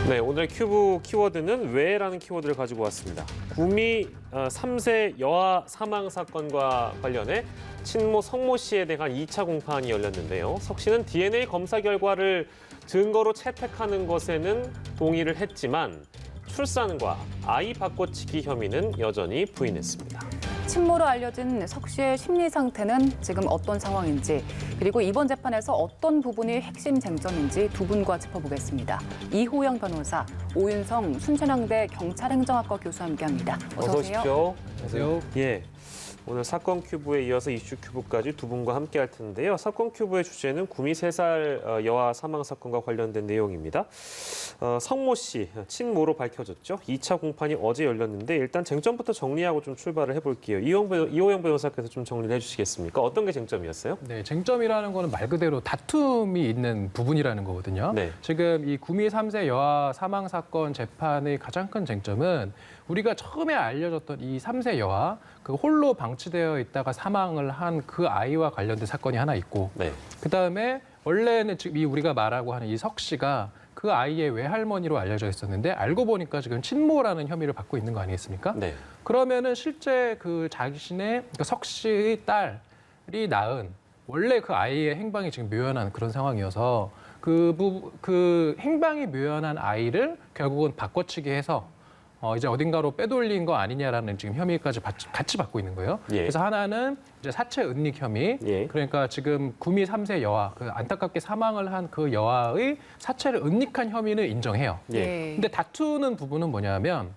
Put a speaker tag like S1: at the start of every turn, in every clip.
S1: 네, 오늘 큐브 키워드는 왜라는 키워드를 가지고 왔습니다. 구미 3세 여아 사망 사건과 관련해 친모 성모 씨에 대한 2차 공판이 열렸는데요. 석 씨는 DNA 검사 결과를 증거로 채택하는 것에는 동의를 했지만 출산과 아이 바꿔치기 혐의는 여전히 부인했습니다.
S2: 친모로 알려진 석 씨의 심리 상태는 지금 어떤 상황인지, 그리고 이번 재판에서 어떤 부분이 핵심 쟁점인지 두 분과 짚어보겠습니다. 이호영 변호사, 오윤성 순천향대 경찰행정학과 교수와 함께합니다. 어서 오세요.
S1: 안녕하세요. 예. 오늘 사건 큐브에 이어서 이슈 큐브까지 두 분과 함께 할 텐데요. 사건 큐브의 주제는 구미 3살 여아 사망 사건과 관련된 내용입니다. 성모 씨, 친모로 밝혀졌죠. 2차 공판이 어제 열렸는데 일단 쟁점부터 정리하고 좀 출발을 해볼게요. 이호영 변호사께서 좀 정리를 해주시겠습니까? 어떤 게 쟁점이었어요?
S3: 네, 쟁점이라는 거는 말 그대로 다툼이 있는 부분이라는 거거든요.
S1: 네.
S3: 지금 이 구미 3세 여아 사망 사건 재판의 가장 큰 쟁점은 우리가 처음에 알려졌던 이 3세 여아, 그 홀로 방치되어 있다가 사망을 한 그 아이와 관련된 사건이 하나 있고,
S1: 네.
S3: 그다음에 원래는 지금 이 우리가 말하고 하는 이 석 씨가 그 아이의 외할머니로 알려져 있었는데 알고 보니까 지금 친모라는 혐의를 받고 있는 거 아니겠습니까?
S1: 네.
S3: 그러면은 실제 그 자신의 그 석 씨의 딸이 낳은 원래 그 아이의 행방이 지금 묘연한 그런 상황이어서 그 행방이 묘연한 아이를 결국은 바꿔치기 해서 이제 어딘가로 빼돌린 거 아니냐라는 지금 혐의까지 같이 받고 있는 거예요.
S1: 예.
S3: 그래서 하나는 이제 사체 은닉 혐의.
S1: 예.
S3: 그러니까 지금 구미 3세 여아, 그 안타깝게 사망을 한 그 여아의 사체를 은닉한 혐의는 인정해요.
S1: 예.
S3: 근데 다투는 부분은 뭐냐면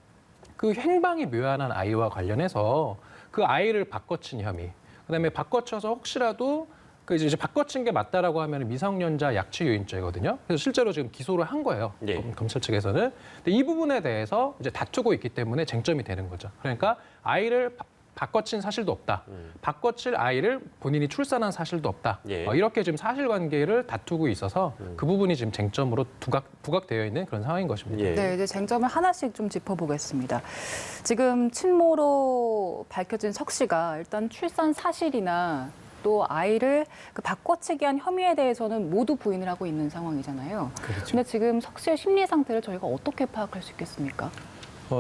S3: 그 행방이 묘연한 아이와 관련해서 그 아이를 바꿔친 혐의. 그다음에 바꿔쳐서 혹시라도 그 이제 바꿔친 게 맞다라고 하면 미성년자 약취 유인죄거든요. 그래서 실제로 지금 기소를 한 거예요.
S1: 예.
S3: 검찰 측에서는. 근데 이 부분에 대해서 이제 다투고 있기 때문에 쟁점이 되는 거죠. 그러니까 아이를 바꿔친 사실도 없다. 바꿔칠 아이를 본인이 출산한 사실도 없다.
S1: 예.
S3: 이렇게 지금 사실관계를 다투고 있어서 그 부분이 지금 쟁점으로 부각되어 있는 그런 상황인 것입니다.
S1: 예.
S2: 네, 이제 쟁점을 하나씩 좀 짚어보겠습니다. 지금 친모로 밝혀진 석 씨가 일단 출산 사실이나 또 아이를 그 바꿔치기한 혐의에 대해서는 모두 부인을 하고 있는 상황이잖아요.
S3: 그렇죠.
S2: 근데 지금 석 씨의 심리 상태를 저희가 어떻게 파악할 수 있겠습니까?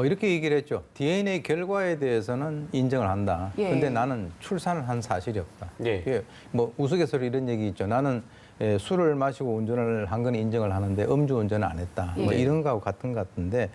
S4: 이렇게 얘기를 했죠. DNA 결과에 대해서는 인정을 한다.
S2: 예.
S4: 근데 나는 출산을 한 사실이 없다.
S1: 예.
S4: 이게 뭐 우스갯소리 이런 얘기 있죠. 나는 술을 마시고 운전을 한 건 인정을 하는데 음주운전은 안 했다. 뭐
S2: 예.
S4: 이런 거하고 같은 것 같은데,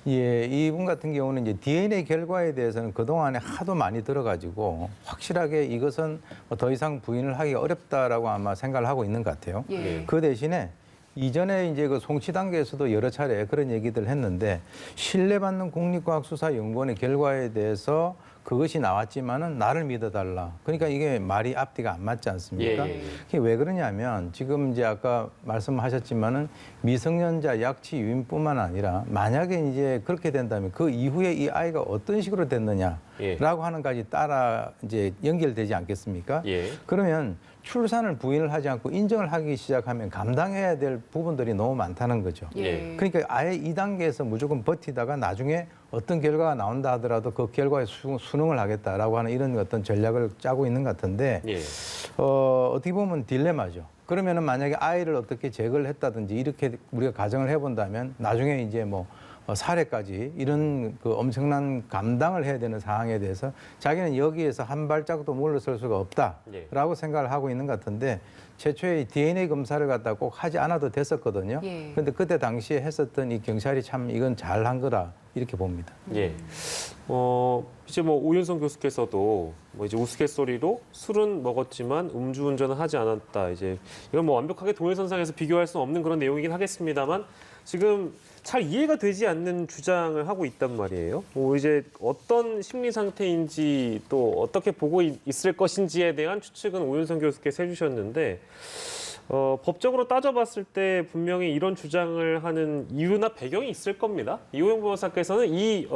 S4: 예, 이분 같은 경우는 이제 DNA 결과에 대해서는 그동안에 하도 많이 들어가지고 확실하게 이것은 더 이상 부인을 하기가 어렵다라고 아마 생각을 하고 있는 것 같아요.
S2: 예.
S4: 그 대신에 이전에 이제 그 송치 단계에서도 여러 차례 그런 얘기들을 했는데, 신뢰받는 국립과학수사연구원의 결과에 대해서 그것이 나왔지만은 나를 믿어달라. 그러니까 이게 말이 앞뒤가 안 맞지 않습니까?
S1: 예.
S4: 그게 왜 그러냐면 지금 이제 아까 말씀하셨지만은 미성년자 약취 유인뿐만 아니라 만약에 이제 그렇게 된다면 그 이후에 이 아이가 어떤 식으로 됐느냐라고
S1: 예.
S4: 하는 까지 따라 이제 연결되지 않겠습니까?
S1: 예.
S4: 그러면 출산을 부인을 하지 않고 인정을 하기 시작하면 감당해야 될 부분들이 너무 많다는 거죠.
S1: 예.
S4: 그러니까 아예 이 단계에서 무조건 버티다가 나중에 어떤 결과가 나온다 하더라도 그 결과에 순응을 하겠다라고 하는 이런 어떤 전략을 짜고 있는 것 같은데,
S1: 예.
S4: 어떻게 보면 딜레마죠. 그러면은 만약에 아이를 어떻게 제거를 했다든지 이렇게 우리가 가정을 해본다면 나중에 이제 뭐 살해까지 이런 그 엄청난 감당을 해야 되는 상황에 대해서 자기는 여기에서 한 발짝도 물러설 수가 없다라고
S1: 예.
S4: 생각을 하고 있는 것 같은데, 최초에 DNA 검사를 갖다 꼭 하지 않아도 됐었거든요.
S2: 예.
S4: 그런데 그때 당시에 했었던 이 경찰이 참 이건 잘한 거다 이렇게 봅니다.
S1: 예. 이제 뭐 오윤성 교수께서도 뭐 이제 우스갯소리로 술은 먹었지만 음주운전은 하지 않았다. 이제 이건 뭐 완벽하게 동일선상에서 비교할 수는 없는 그런 내용이긴 하겠습니다만 지금 잘 이해가 되지 않는 주장을 하고 있단 말이에요. 뭐 이제 어떤 심리 상태인지 또 어떻게 보고 있을 것인지에 대한 추측은 오윤성 교수께서 해주셨는데 법적으로 따져봤을 때 분명히 이런 주장을 하는 이유나 배경이 있을 겁니다. 이호영 변호사께서는 이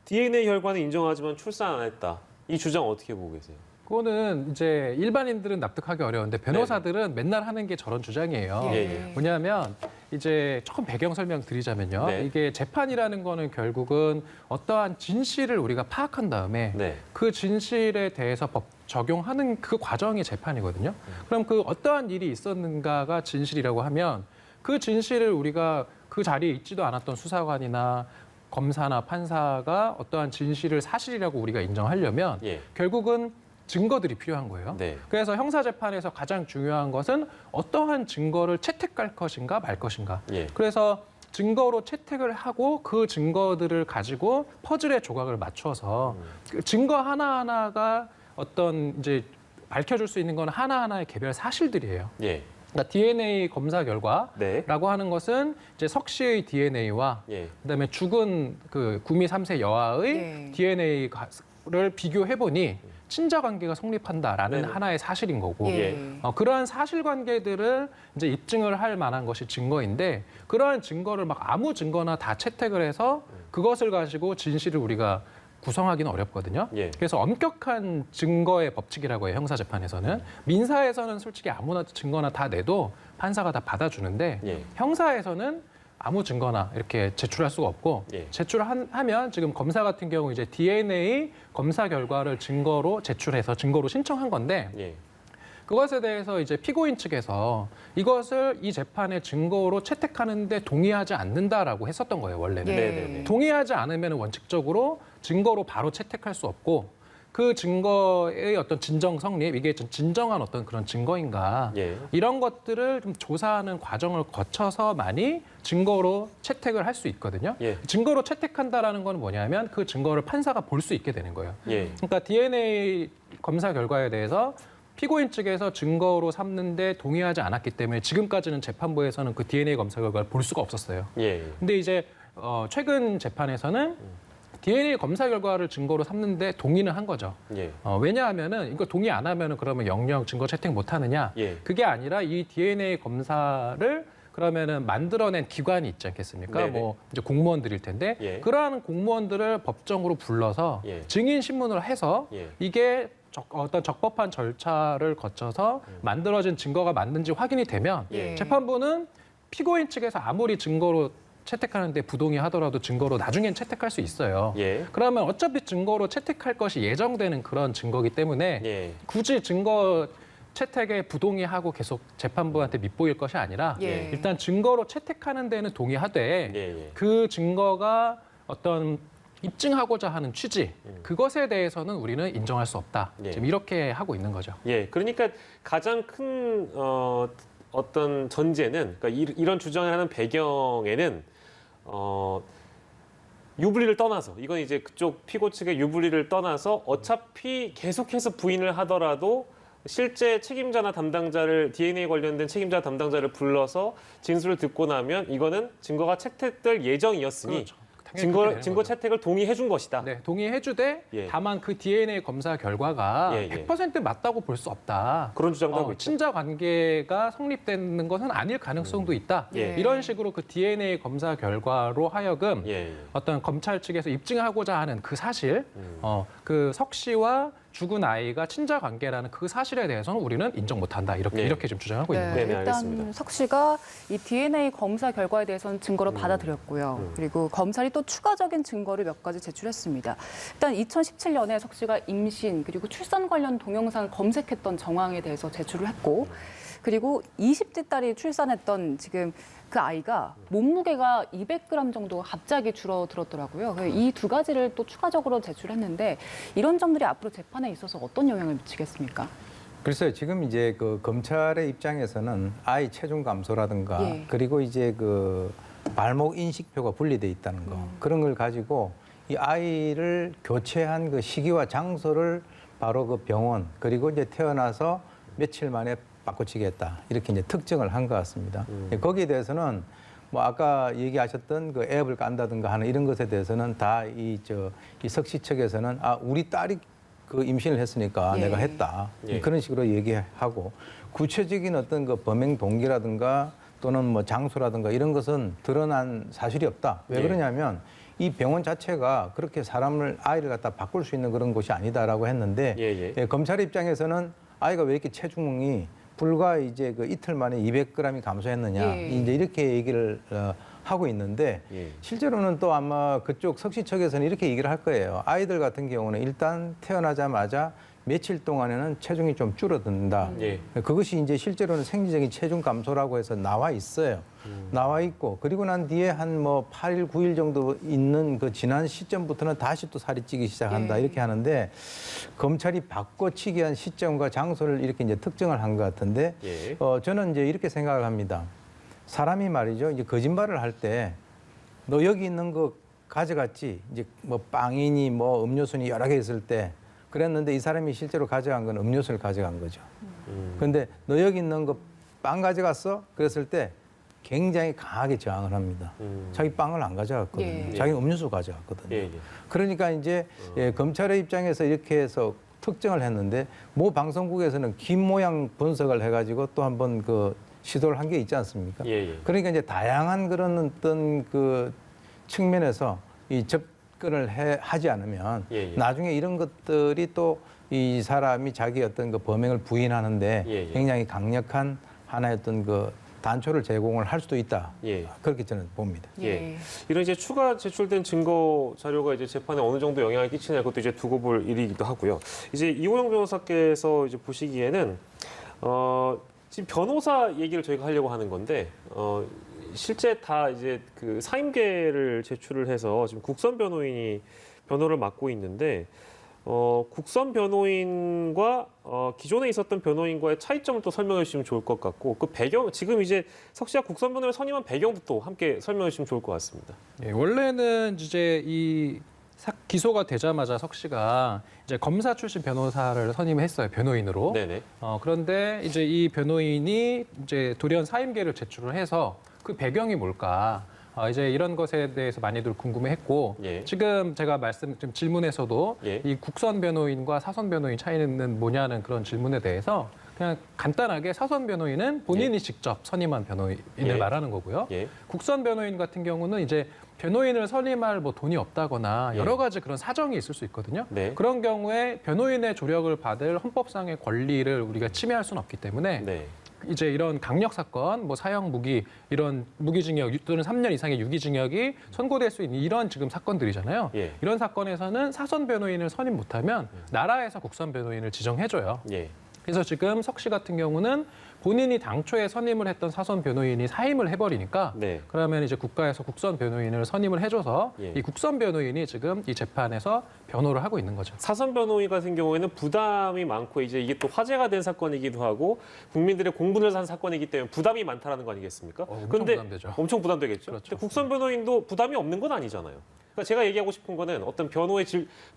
S1: DNA 결과는 인정하지만 출산 안 했다. 이 주장 어떻게 보고 계세요?
S3: 그거는 이제 일반인들은 납득하기 어려운데 변호사들은 맨날 하는 게 저런 주장이에요.
S1: 예, 예.
S3: 뭐냐면 이제 조금 배경 설명 드리자면요.
S1: 네.
S3: 이게 재판이라는 거는 결국은 어떠한 진실을 우리가 파악한 다음에
S1: 네.
S3: 그 진실에 대해서 법 적용하는 그 과정이 재판이거든요. 그럼 그 어떠한 일이 있었는가가 진실이라고 하면 그 진실을 우리가 그 자리에 있지도 않았던 수사관이나 검사나 판사가 어떠한 진실을 사실이라고 우리가 인정하려면
S1: 예.
S3: 결국은 증거들이 필요한 거예요.
S1: 네.
S3: 그래서 형사재판에서 가장 중요한 것은 어떠한 증거를 채택할 것인가 말 것인가.
S1: 예.
S3: 그래서 증거로 채택을 하고 그 증거들을 가지고 퍼즐의 조각을 맞춰서 그 증거 하나하나가 어떤 이제 밝혀줄 수 있는 건 하나하나의 개별 사실들이에요.
S1: 예.
S3: 그러니까 DNA 검사 결과라고
S1: 네.
S3: 하는 것은 이제 석 씨의 DNA와
S1: 예.
S3: 그다음에 죽은 그 구미 3세 여아의
S2: 네.
S3: DNA를 비교해 보니 친자 관계가 성립한다라는
S1: 네네.
S3: 하나의 사실인 거고
S2: 예.
S3: 그러한 사실관계들을 이제 입증을 할 만한 것이 증거인데 그러한 증거를 막 아무 증거나 다 채택을 해서 그것을 가지고 진실을 우리가 구성하기는 어렵거든요.
S1: 예.
S3: 그래서 엄격한 증거의 법칙이라고 해요. 형사재판에서는. 민사에서는 솔직히 아무나 증거나 다 내도 판사가 다 받아주는데
S1: 예.
S3: 형사에서는 아무 증거나 이렇게 제출할 수가 없고
S1: 예.
S3: 제출하면 지금 검사 같은 경우 이제 DNA 검사 결과를 증거로 제출해서 증거로 신청한 건데
S1: 예.
S3: 그것에 대해서 이제 피고인 측에서 이것을 이 재판의 증거로 채택하는데 동의하지 않는다라고 했었던 거예요, 원래는.
S2: 예.
S1: 네네네.
S3: 동의하지 않으면 원칙적으로 증거로 바로 채택할 수 없고 그 증거의 어떤 진정 성립, 이게 좀 진정한 어떤 그런 증거인가
S1: 예.
S3: 이런 것들을 좀 조사하는 과정을 거쳐서만이 증거로 채택을 할 수 있거든요.
S1: 예.
S3: 증거로 채택한다라는 건 뭐냐면 그 증거를 판사가 볼 수 있게 되는 거예요.
S1: 예.
S3: 그러니까 DNA 검사 결과에 대해서 피고인 측에서 증거로 삼는데 동의하지 않았기 때문에 지금까지는 재판부에서는 그 DNA 검사 결과를 볼 수가 없었어요.
S1: 예.
S3: 근데 이제 최근 재판에서는 DNA 검사 결과를 증거로 삼는데 동의는 한 거죠.
S1: 예.
S3: 왜냐하면은 이거 동의 안 하면은 그러면 영영 증거 채택 못 하느냐?
S1: 예.
S3: 그게 아니라 이 DNA 검사를 그러면은 만들어낸 기관이 있지 않겠습니까?
S1: 네네.
S3: 뭐 이제 공무원들일 텐데
S1: 예.
S3: 그러한 공무원들을 법정으로 불러서
S1: 예.
S3: 증인 신문을 해서
S1: 예.
S3: 이게 어떤 적법한 절차를 거쳐서 만들어진 증거가 맞는지 확인이 되면
S1: 예.
S3: 재판부는 피고인 측에서 아무리 증거로 채택하는데 부동의하더라도 증거로 나중엔 채택할 수 있어요.
S1: 예.
S3: 그러면 어차피 증거로 채택할 것이 예정되는 그런 증거기 때문에
S1: 예.
S3: 굳이 증거 채택에 부동의하고 계속 재판부한테 밑보일 것이 아니라
S2: 예.
S3: 일단 증거로 채택하는 데는 동의하되
S1: 예.
S3: 그 증거가 어떤 입증하고자 하는 취지 그것에 대해서는 우리는 인정할 수 없다.
S1: 예.
S3: 지금 이렇게 하고 있는 거죠.
S1: 예. 그러니까 가장 큰 어떤 전제는 그러니까 이런 주장을 하는 배경에는 유불리를 떠나서 이건 이제 그쪽 피고 측의 유불리를 떠나서 어차피 계속해서 부인을 하더라도 실제 책임자나 담당자를 DNA 관련된 책임자 담당자를 불러서 진술을 듣고 나면 이거는 증거가 채택될 예정이었으니
S3: 그렇죠. 당연히 그렇게 되는
S1: 증거
S3: 거죠.
S1: 채택을 동의해 준 것이다.
S3: 네, 동의해주되
S1: 예.
S3: 다만 그 DNA 검사 결과가
S1: 예, 예.
S3: 100% 맞다고 볼 수 없다.
S1: 그런 주장도 하고 있죠.
S3: 친자 관계가 성립되는 것은 아닐 가능성도 있다.
S1: 예.
S3: 이런 식으로 그 DNA 검사 결과로 하여금
S1: 예.
S3: 어떤 검찰 측에서 입증하고자 하는 그 사실, 그 석 씨와 죽은 아이가 친자 관계라는 그 사실에 대해서는 우리는 인정 못한다.
S1: 네.
S3: 이렇게 좀 주장하고 있는 거예요.
S1: 네네,
S2: 일단
S1: 알겠습니다.
S2: 석 씨가 이 DNA 검사 결과에 대해서는 증거로 받아들였고요. 그리고 검찰이 또 추가적인 증거를 몇 가지 제출했습니다. 일단 2017년에 석 씨가 임신 그리고 출산 관련 동영상을 검색했던 정황에 대해서 제출을 했고, 그리고 20대 딸이 출산했던 지금 그 아이가 몸무게가 200g 정도 갑자기 줄어들었더라고요. 이 두 가지를 또 추가적으로 제출했는데 이런 점들이 앞으로 재판에 있어서 어떤 영향을 미치겠습니까?
S4: 글쎄요, 지금 이제 그 검찰의 입장에서는 아이 체중 감소라든가
S2: 예.
S4: 그리고 이제 그 발목 인식표가 분리돼 있다는 거 그런 걸 가지고 이 아이를 교체한 그 시기와 장소를 바로 그 병원 그리고 이제 태어나서 며칠 만에 바꿔치겠다 이렇게 이제 특정을 한 것 같습니다. 거기에 대해서는 뭐 아까 얘기하셨던 그 앱을 깐다든가 하는 이런 것에 대해서는 다 이 석씨 측에서는 우리 딸이 그 임신을 했으니까
S2: 예.
S4: 내가 했다
S1: 예.
S4: 그런 식으로 얘기하고 구체적인 어떤 그 범행 동기라든가 또는 뭐 장소라든가 이런 것은 드러난 사실이 없다. 왜
S1: 예.
S4: 그러냐면 이 병원 자체가 그렇게 아이를 갖다 바꿀 수 있는 그런 곳이 아니다라고 했는데
S1: 예.
S4: 검찰 입장에서는 아이가 왜 이렇게 체중이 불과 이제 그 이틀 만에 200g이 감소했느냐
S2: 예.
S4: 이제 이렇게 얘기를 하고 있는데
S1: 예.
S4: 실제로는 또 아마 그쪽 석씨 측에서는 이렇게 얘기를 할 거예요. 아이들 같은 경우는 일단 태어나자마자 며칠 동안에는 체중이 좀 줄어든다.
S1: 예.
S4: 그것이 이제 실제로는 생리적인 체중 감소라고 해서 나와 있어요. 나와 있고 그리고 난 뒤에 한 뭐 8일, 9일 정도 있는 그 지난 시점부터는 다시 또 살이 찌기 시작한다
S2: 예.
S4: 이렇게 하는데 검찰이 바꿔치기 한 시점과 장소를 이렇게 이제 특정을 한 것 같은데
S1: 예.
S4: 저는 이제 이렇게 생각을 합니다. 사람이 말이죠. 이제 거짓말을 할 때 너 여기 있는 거 가져갔지. 이제 뭐 빵이니 뭐 음료수니 여러 개 있을 때 그랬는데 이 사람이 실제로 가져간 건 음료수를 가져간 거죠. 그런데 너 여기 있는 거 빵 가져갔어? 그랬을 때 굉장히 강하게 저항을 합니다. 자기 빵을 안 가져갔거든요.
S2: 예.
S4: 자기 음료수 가져갔거든요.
S1: 예, 예.
S4: 그러니까 이제 검찰의 입장에서 이렇게 해서 특정을 했는데 모 방송국에서는 긴 모양 분석을 해가지고 또 한번 그 시도를 한 게 있지 않습니까?
S1: 예, 예.
S4: 그러니까 이제 다양한 그런 어떤 그 측면에서 이 접근을 하지 않으면
S1: 예, 예.
S4: 나중에 이런 것들이 또 이 사람이 자기 어떤 그 범행을 부인하는데
S1: 예, 예.
S4: 굉장히 강력한 하나의 어떤 그 단초를 제공을 할 수도 있다.
S1: 예.
S4: 그렇게 저는 봅니다.
S1: 예. 이런 이제 추가 제출된 증거 자료가 이제 재판에 어느 정도 영향을 끼치냐 그것도 이제 두고 볼 일이기도 하고요. 이제 이호영 변호사께서 이제 보시기에는 지금 변호사 얘기를 저희가 하려고 하는 건데 실제 다 이제 그 사임계를 제출을 해서 지금 국선 변호인이 변호를 맡고 있는데 국선 변호인과 기존에 있었던 변호인과의 차이점을 또 설명해 주시면 좋을 것 같고 그 배경 지금 이제 석 씨가 국선 변호인을 선임한 배경도 또 함께 설명해 주시면 좋을 것 같습니다.
S3: 예, 원래는 이제 이 기소가 되자마자 석 씨가 이제 검사 출신 변호사를 선임했어요, 변호인으로.
S1: 네네.
S3: 그런데 이제 이 변호인이 이제 돌연 사임계를 제출을 해서 그 배경이 뭘까? 이제 이런 것에 대해서 많이들 궁금해했고
S1: 예.
S3: 지금 제가 지금 질문에서도
S1: 예.
S3: 이 국선 변호인과 사선 변호인 차이는 뭐냐는 그런 질문에 대해서 그냥 간단하게 사선 변호인은 본인이 직접 선임한 변호인을
S1: 예.
S3: 말하는 거고요.
S1: 예.
S3: 국선 변호인 같은 경우는 이제 변호인을 선임할 뭐 돈이 없다거나
S1: 예.
S3: 여러 가지 그런 사정이 있을 수 있거든요.
S1: 네.
S3: 그런 경우에 변호인의 조력을 받을 헌법상의 권리를 우리가 침해할 수는 없기 때문에
S1: 네.
S3: 이제 이런 강력 사건, 뭐 사형 무기, 이런 무기징역 또는 3년 이상의 유기징역이 선고될 수 있는 이런 지금 사건들이잖아요.
S1: 예.
S3: 이런 사건에서는 사선 변호인을 선임 못하면 나라에서 국선 변호인을 지정해줘요.
S1: 예.
S3: 그래서 지금 석 씨 같은 경우는 본인이 당초에 선임을 했던 사선 변호인이 사임을 해버리니까
S1: 네.
S3: 그러면 이제 국가에서 국선 변호인을 선임을 해줘서
S1: 예.
S3: 이 국선 변호인이 지금 이 재판에서 변호를 하고 있는 거죠.
S1: 사선 변호인 같은 경우에는 부담이 많고 이제 이게 또 화제가 된 사건이기도 하고 국민들의 공분을 산 사건이기 때문에 부담이 많다라는 거 아니겠습니까?
S3: 엄청
S1: 그런데
S3: 부담되죠.
S1: 엄청 부담되겠죠.
S3: 그렇죠.
S1: 근데 국선 변호인도 부담이 없는 건 아니잖아요. 그러니까 제가 얘기하고 싶은 거는 어떤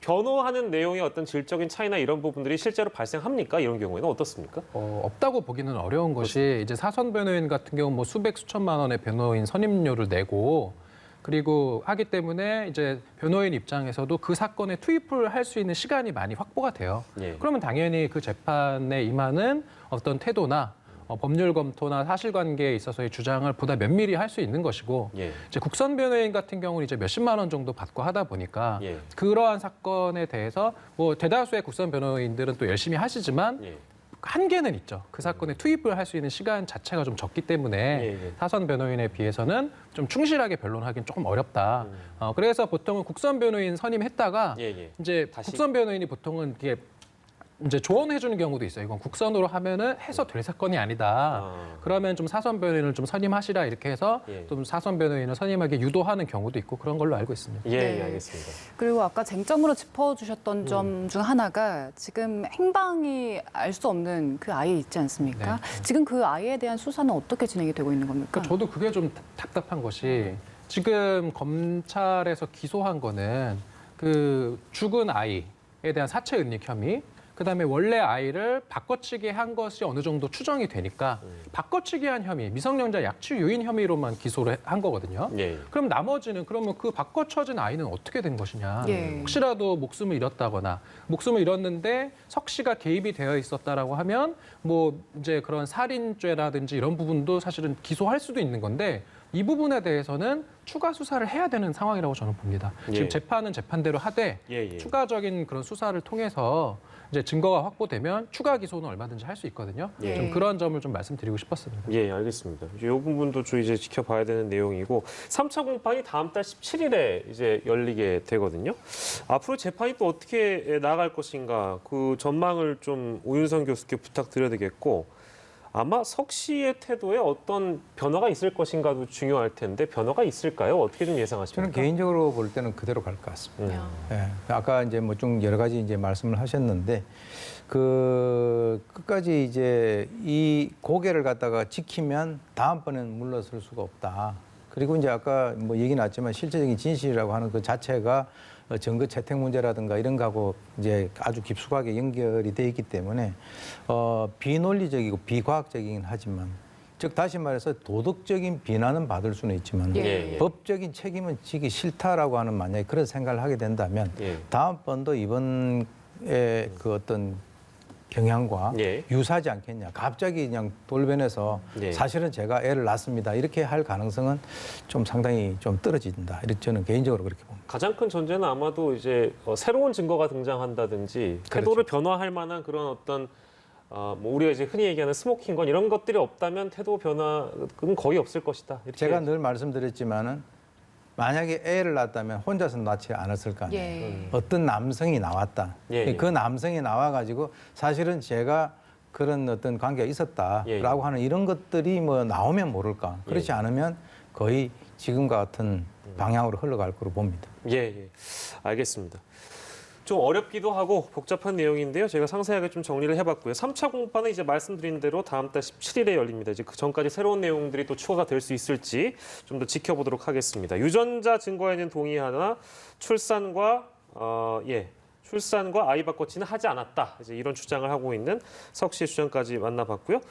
S1: 변호하는 내용의 어떤 질적인 차이나 이런 부분들이 실제로 발생합니까? 이런 경우에는 어떻습니까?
S3: 없다고 보기는 어려운 것이 이제 사선 변호인 같은 경우 뭐 수백 수천만 원의 변호인 선임료를 내고 그리고 하기 때문에 이제 변호인 입장에서도 그 사건에 투입을 할 수 있는 시간이 많이 확보가 돼요.
S1: 예.
S3: 그러면 당연히 그 재판에 임하는 어떤 태도나 법률 검토나 사실관계에 있어서의 주장을 보다 면밀히 할 수 있는 것이고
S1: 예.
S3: 이제 국선 변호인 같은 경우는 이제 몇십만 원 정도 받고 하다 보니까
S1: 예.
S3: 그러한 사건에 대해서 뭐 대다수의 국선 변호인들은 또 열심히 하시지만
S1: 예.
S3: 한계는 있죠. 그 사건에 투입을 할 수 있는 시간 자체가 좀 적기 때문에
S1: 예.
S3: 사선 변호인에 비해서는 좀 충실하게 변론하기는 조금 어렵다. 그래서 보통은 국선 변호인 선임했다가
S1: 예.
S3: 이제
S1: 다시?
S3: 국선 변호인이 보통은 이게 이제 조언해 주는 경우도 있어요. 이건 국선으로 하면은 해서 될 사건이 아니다. 그러면 좀 사선 변호인을 좀 선임하시라 이렇게 해서
S1: 예.
S3: 좀 사선 변호인을 선임하게 유도하는 경우도 있고 그런 걸로 알고 있습니다.
S1: 예,
S2: 네.
S1: 알겠습니다.
S2: 그리고 아까 쟁점으로 짚어주셨던 점 중 하나가 지금 행방이 알 수 없는 그 아이 있지 않습니까?
S3: 네.
S2: 지금 그 아이에 대한 수사는 어떻게 진행이 되고 있는 겁니까?
S3: 그러니까 저도 그게 좀 답답한 것이 지금 검찰에서 기소한 거는 그 죽은 아이에 대한 사체 은닉 혐의, 그다음에 원래 아이를 바꿔치기 한 것이 어느 정도 추정이 되니까 바꿔치기 한 혐의, 미성년자 약취 유인 혐의로만 기소를 한 거거든요.
S1: 예.
S3: 그럼 나머지는 그러면 그 바꿔쳐진 아이는 어떻게 된 것이냐.
S2: 예.
S3: 혹시라도 목숨을 잃었다거나 목숨을 잃었는데 석 씨가 개입이 되어 있었다라고 하면 뭐 이제 그런 살인죄라든지 이런 부분도 사실은 기소할 수도 있는 건데 이 부분에 대해서는 추가 수사를 해야 되는 상황이라고 저는 봅니다.
S1: 예.
S3: 지금 재판은 재판대로 하되
S1: 예.
S3: 추가적인 그런 수사를 통해서 이제 증거가 확보되면 추가 기소는 얼마든지 할 수 있거든요.
S1: 예.
S3: 좀 그런 점을 좀 말씀드리고 싶었습니다.
S1: 예, 알겠습니다. 이 부분도 좀 이제 지켜봐야 되는 내용이고 3차 공판이 다음 달 17일에 이제 열리게 되거든요. 앞으로 재판이 또 어떻게 나아갈 것인가 그 전망을 좀 오윤성 교수께 부탁드려야 되겠고 아마 석 씨의 태도에 어떤 변화가 있을 것인가도 중요할 텐데 변화가 있을까요? 어떻게 좀 예상하십니까?
S4: 저는 개인적으로 볼 때는 그대로 갈 것 같습니다. 예, 아까 이제 뭐 좀 여러 가지 이제 말씀을 하셨는데 그 끝까지 이제 이 고개를 갖다가 지키면 다음번에는 물러설 수가 없다. 그리고 이제 아까 뭐 얘기 나왔지만 실제적인 진실이라고 하는 그 자체가 증거 채택 문제라든가 이런 거하고 이제 아주 깊숙하게 연결이 돼 있기 때문에 비논리적이고 비과학적이긴 하지만 즉 다시 말해서 도덕적인 비난은 받을 수는 있지만
S2: 예.
S4: 법적인 책임은 지기 싫다라고 하는 만약에 그런 생각을 하게 된다면
S1: 예.
S4: 다음번도 이번에 그 어떤 경향과
S1: 예.
S4: 유사하지 않겠냐. 갑자기 그냥 돌변해서
S1: 예.
S4: 사실은 제가 애를 낳습니다. 이렇게 할 가능성은 좀 상당히 좀 떨어진다. 이렇게 저는 개인적으로 그렇게 봅니다.
S1: 가장 큰 전제는 아마도 이제 새로운 증거가 등장한다든지 태도를 변화할 만한 그런 어떤 뭐 우리가 이제 흔히 얘기하는 스모킹건 이런 것들이 없다면 태도 변화는 거의 없을 것이다. 이렇게.
S4: 제가 늘 말씀드렸지만은 만약에 애를 낳았다면 혼자서 낳지 않았을 거 아니에요.
S2: 예.
S4: 어떤 남성이 나왔다.
S1: 예, 예.
S4: 그 남성이 나와가지고 사실은 제가 그런 어떤 관계가 있었다라고
S1: 예, 예.
S4: 하는 이런 것들이 뭐 나오면 모를까. 그렇지
S1: 예.
S4: 않으면 거의 지금과 같은 방향으로 흘러갈 거로 봅니다.
S1: 예, 예. 알겠습니다. 좀 어렵기도 하고 복잡한 내용인데요. 제가 상세하게 좀 정리를 해봤고요. 3차 공판은 이제 말씀드린 대로 다음 달 17일에 열립니다. 이제 그 전까지 새로운 내용들이 또 추가가 될 수 있을지 좀 더 지켜보도록 하겠습니다. 유전자 증거에는 동의하나 출산과 아이 바꿔치는 하지 않았다. 이제 이런 주장을 하고 있는 석 씨의 주장까지 만나봤고요.